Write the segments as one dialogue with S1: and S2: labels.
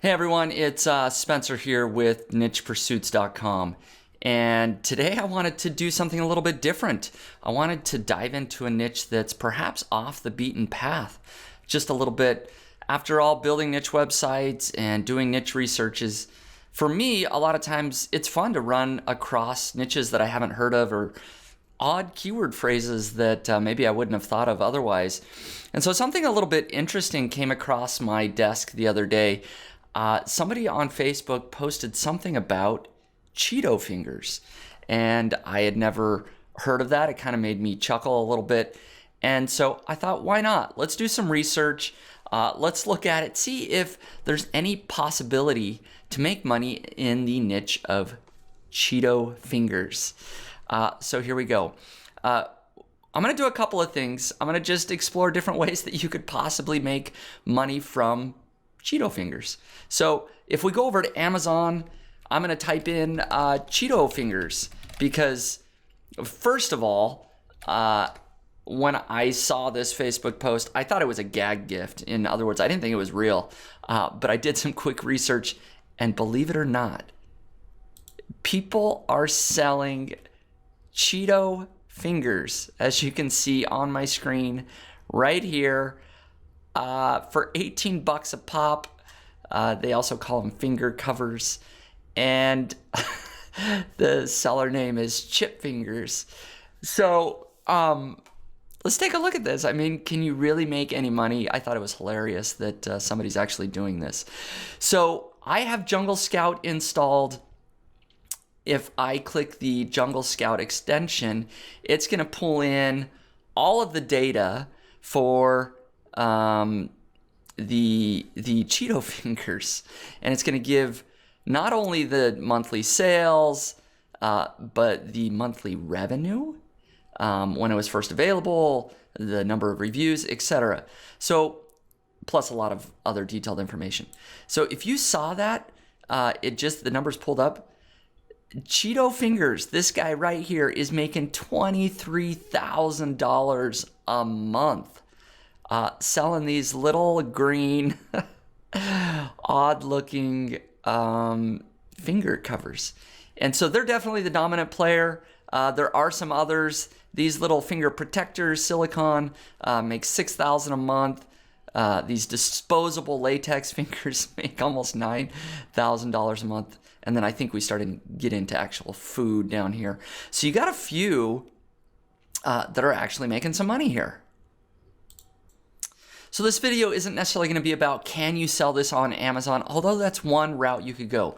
S1: Hey everyone, it's Spencer here with nichepursuits.com. And today I wanted to do something a little bit different. I wanted to dive into a niche that's perhaps off the beaten path just a little bit. After all, building niche websites and doing niche research is, for me, a lot of times it's fun to run across niches that I haven't heard of or odd keyword phrases that maybe I wouldn't have thought of otherwise. And so something a little bit interesting came across my desk the other day. Somebody on Facebook posted something about Cheeto Fingers, and I had never heard of that. It kind of made me chuckle a little bit. And so I thought, why not? Let's do some research. Let's look at it, see if there's any possibility to make money in the niche of Cheeto Fingers. So here we go. I'm going to do a couple of things. I'm going to just explore different ways that you could possibly make money from Cheeto Fingers. So if we go over to Amazon, I'm going to type in Cheeto Fingers because, first of all, when I saw this Facebook post, I thought it was a gag gift. In other words, I didn't think it was real, but I did some quick research, and believe it or not, people are selling Cheeto Fingers, as you can see on my screen right here, for 18 bucks a pop. They also call them finger covers, and the seller name is Chip Fingers. So let's take a look at this. I mean, can you really make any money? I thought it was hilarious that somebody's actually doing this. So I have Jungle Scout installed. If I click the Jungle Scout extension, it's going to pull in all of the data for the Cheeto Fingers, and it's going to give not only the monthly sales, but the monthly revenue, when it was first available, the number of reviews, etc. So, plus a lot of other detailed information. So if you saw that, the numbers pulled up. Cheeto Fingers, this guy right here, is making $23,000 a month selling these little green, odd-looking finger covers. And so they're definitely the dominant player. There are some others. These little finger protectors, silicone, make $6,000 a month. These disposable latex fingers make almost $9,000 a month. And then I think we started to get into actual food down here. So you got a few that are actually making some money here. So this video isn't necessarily going to be about can you sell this on Amazon, although that's one route you could go.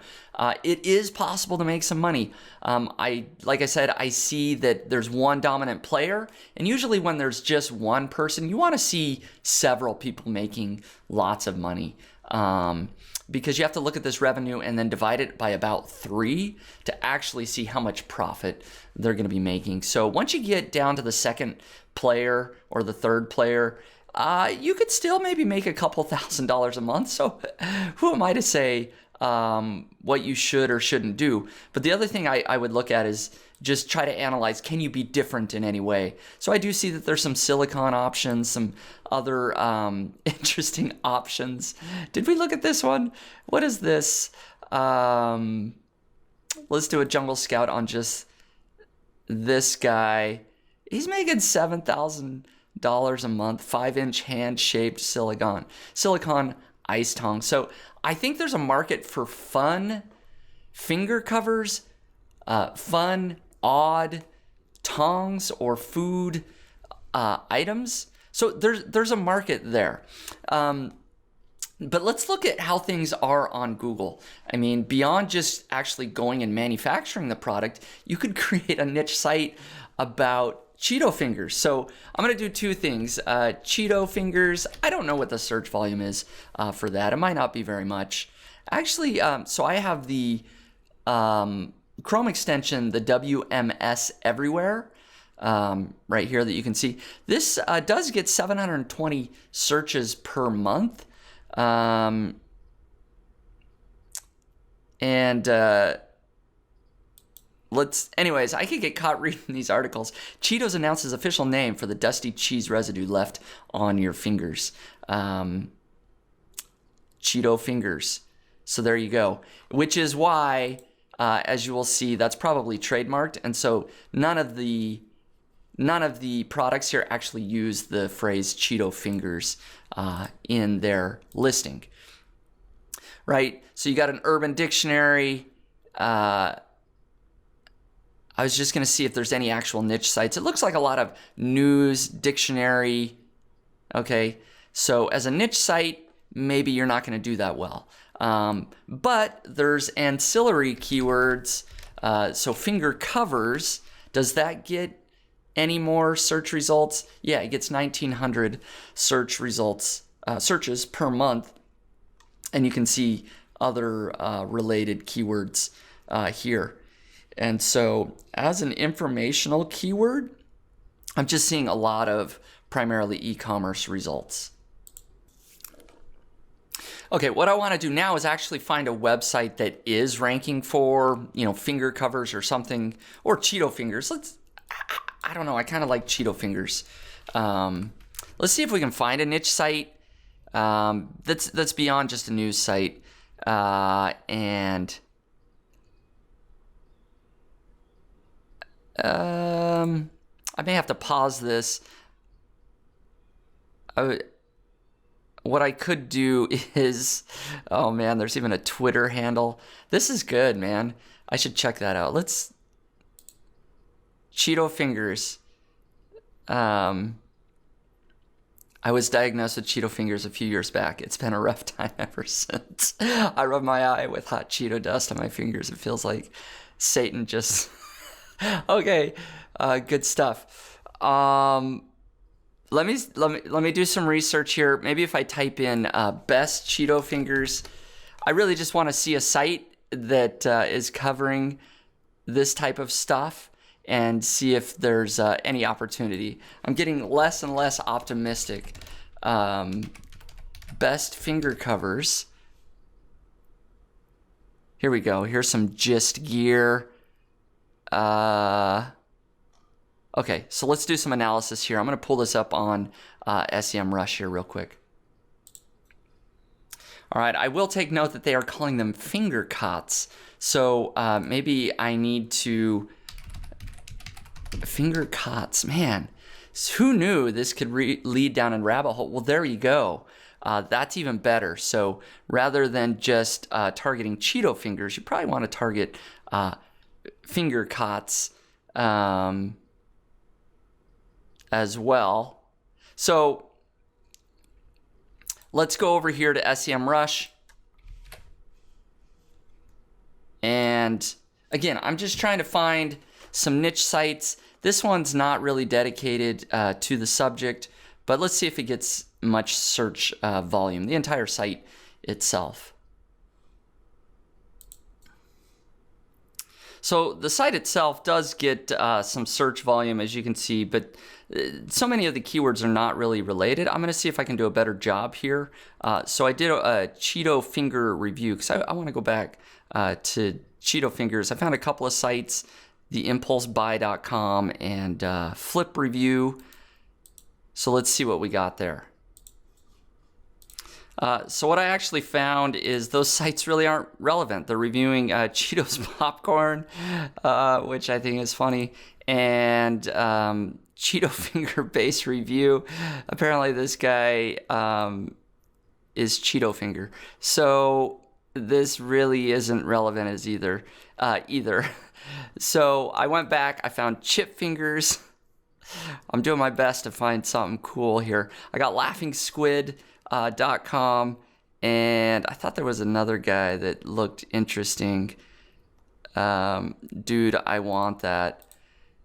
S1: It is possible to make some money. Like I said, I see that there's one dominant player, and usually when there's just one person, you want to see several people making lots of money. Because you have to look at this revenue and then divide it by about 3 to actually see how much profit they're going to be making. So once you get down to the second player or the third player, you could still maybe make a couple $1,000s a month. So who am I to say what you should or shouldn't do? But the other thing I would look at is just try to analyze, can you be different in any way? So I do see that there's some silicone options, some other interesting options. Did we look at this one? What is this? Let's do a Jungle Scout on just this guy. He's making $7,000 a month, 5-inch hand-shaped silicone ice tongs. So I think there's a market for fun finger covers, fun, odd tongs or food items. So there's a market there. But let's look at how things are on Google. I mean, beyond just actually going and manufacturing the product, you could create a niche site about Cheeto Fingers. So I'm going to do two things. Cheeto Fingers, I don't know what the search volume is for that. It might not be very much. Actually, so I have the Chrome extension, the WMS Everywhere, right here that you can see. This does get 720 searches per month. Anyways, I could get caught reading these articles. Cheetos announces official name for the dusty cheese residue left on your fingers. Cheeto Fingers. So there you go, which is why, as you will see, that's probably trademarked. And so none of the products here actually use the phrase Cheeto Fingers in their listing, right? So you got an Urban Dictionary. I was just going to see if there's any actual niche sites. It looks like a lot of news, dictionary. Okay, so as a niche site, maybe you're not going to do that well. But there's ancillary keywords. So finger covers, does that get any more search results? Yeah, it gets 1,900 search results, searches per month. And you can see other related keywords here. And so as an informational keyword, I'm just seeing a lot of primarily e-commerce results. Okay, what I want to do now is actually find a website that is ranking for, finger covers or something, or Cheeto Fingers. I don't know, I kind of like Cheeto Fingers. Let's see if we can find a niche site that's beyond just a news site. And I may have to pause this. What I could do is, oh man, there's even a Twitter handle. This is good, man. I should check that out. Cheeto Fingers. I was diagnosed with Cheeto Fingers a few years back. It's been a rough time ever since. I rub my eye with hot Cheeto dust on my fingers. It feels like Satan just... Okay, good stuff. Let me do some research here. Maybe if I type in best Cheeto Fingers, I really just want to see a site that is covering this type of stuff and see if there's any opportunity. I'm getting less and less optimistic. Best finger covers. Here we go. Here's some gist gear. Okay, so let's do some analysis here. I'm going to pull this up on SEMrush here real quick. All right, I will take note that they are calling them finger cots. So maybe I need to... Finger cots, man. Who knew this could lead down a rabbit hole? Well, there you go. That's even better. So rather than just targeting Cheeto Fingers, you probably want to target finger cots as well. So let's go over here to SEMrush. And again, I'm just trying to find some niche sites. This one's not really dedicated to the subject, but let's see if it gets much search volume, the entire site itself. So the site itself does get some search volume, as you can see, but so many of the keywords are not really related. I'm going to see if I can do a better job here. So I did a Cheeto Finger review because I want to go back to Cheeto Fingers. I found a couple of sites, theimpulsebuy.com and Flip Review. So let's see what we got there. So what I actually found is those sites really aren't relevant. They're reviewing Cheetos popcorn, which I think is funny, and Cheeto Finger base review. Apparently this guy is Cheeto Finger. So this really isn't relevant as either. So I went back, I found Chip Fingers. I'm doing my best to find something cool here. I got LaughingSquid.com, and I thought there was another guy that looked interesting. Dude, I want that.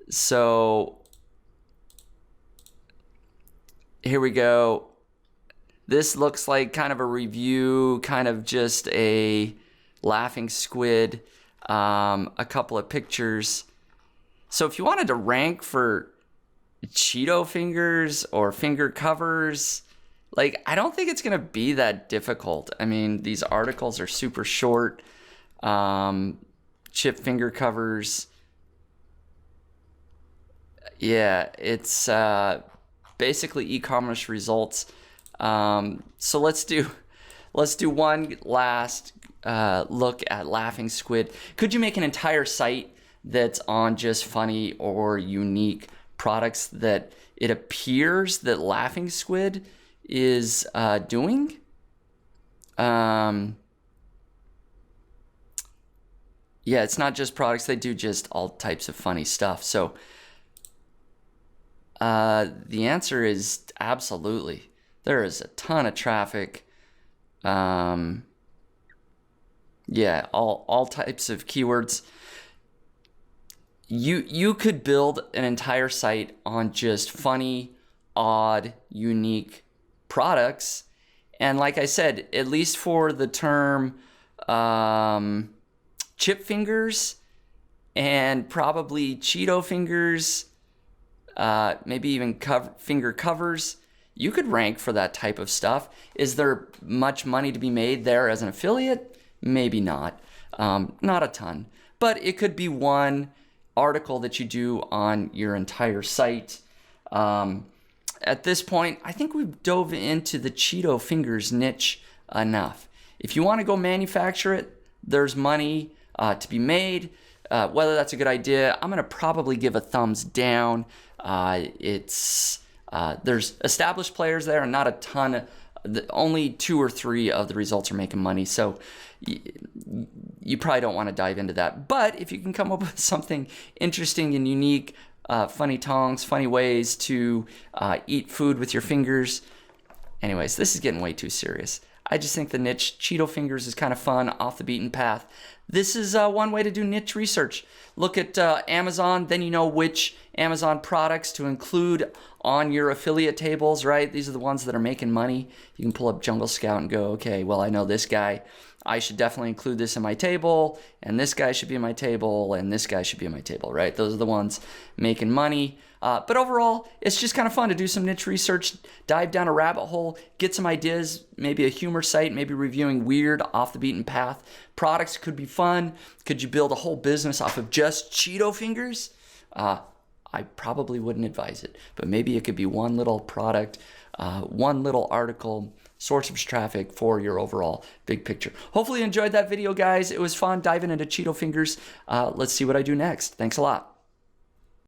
S1: So here we go. This looks like kind of a review, kind of just a laughing squid, a couple of pictures. So if you wanted to rank for Cheeto Fingers or finger covers, like, I don't think it's going to be that difficult. I mean, these articles are super short. Chip finger covers. Yeah, it's basically e-commerce results. So let's do one last look at Laughing Squid. Could you make an entire site that's on just funny or unique products that it appears that Laughing Squid is doing? Yeah, it's not just products. They do just all types of funny stuff. So the answer is absolutely. There is a ton of traffic. Yeah, all types of keywords. You could build an entire site on just funny, odd, unique products. And like I said, at least for the term chip fingers and probably Cheeto fingers, maybe even finger covers, you could rank for that type of stuff. Is there much money to be made there as an affiliate? Maybe not. Not a ton. But it could be one article that you do on your entire site. At this point, I think we've dove into the Cheeto fingers niche enough. If you want to go manufacture it, there's money to be made. Whether that's a good idea, I'm going to probably give a thumbs down. There's established players there and not a ton. Only 2 or 3 of the results are making money. So you probably don't want to dive into that. But if you can come up with something interesting and unique, funny tongs, funny ways to eat food with your fingers. Anyways, this is getting way too serious. I just think the niche Cheeto fingers is kind of fun, off the beaten path. This is one way to do niche research. Look at Amazon, then you know which Amazon products to include on your affiliate tables, right? These are the ones that are making money. You can pull up Jungle Scout and go, okay, well, I know this guy. I should definitely include this in my table, and this guy should be in my table, and this guy should be in my table, right? Those are the ones making money. But overall, it's just kind of fun to do some niche research, dive down a rabbit hole, get some ideas, maybe a humor site, maybe reviewing weird, off the beaten path products could be fun. Could you build a whole business off of just Cheeto fingers? I probably wouldn't advise it, but maybe it could be one little product, one little article, source of traffic for your overall big picture. Hopefully you enjoyed that video, guys. It was fun diving into Cheeto fingers. Let's see what I do next. Thanks a lot.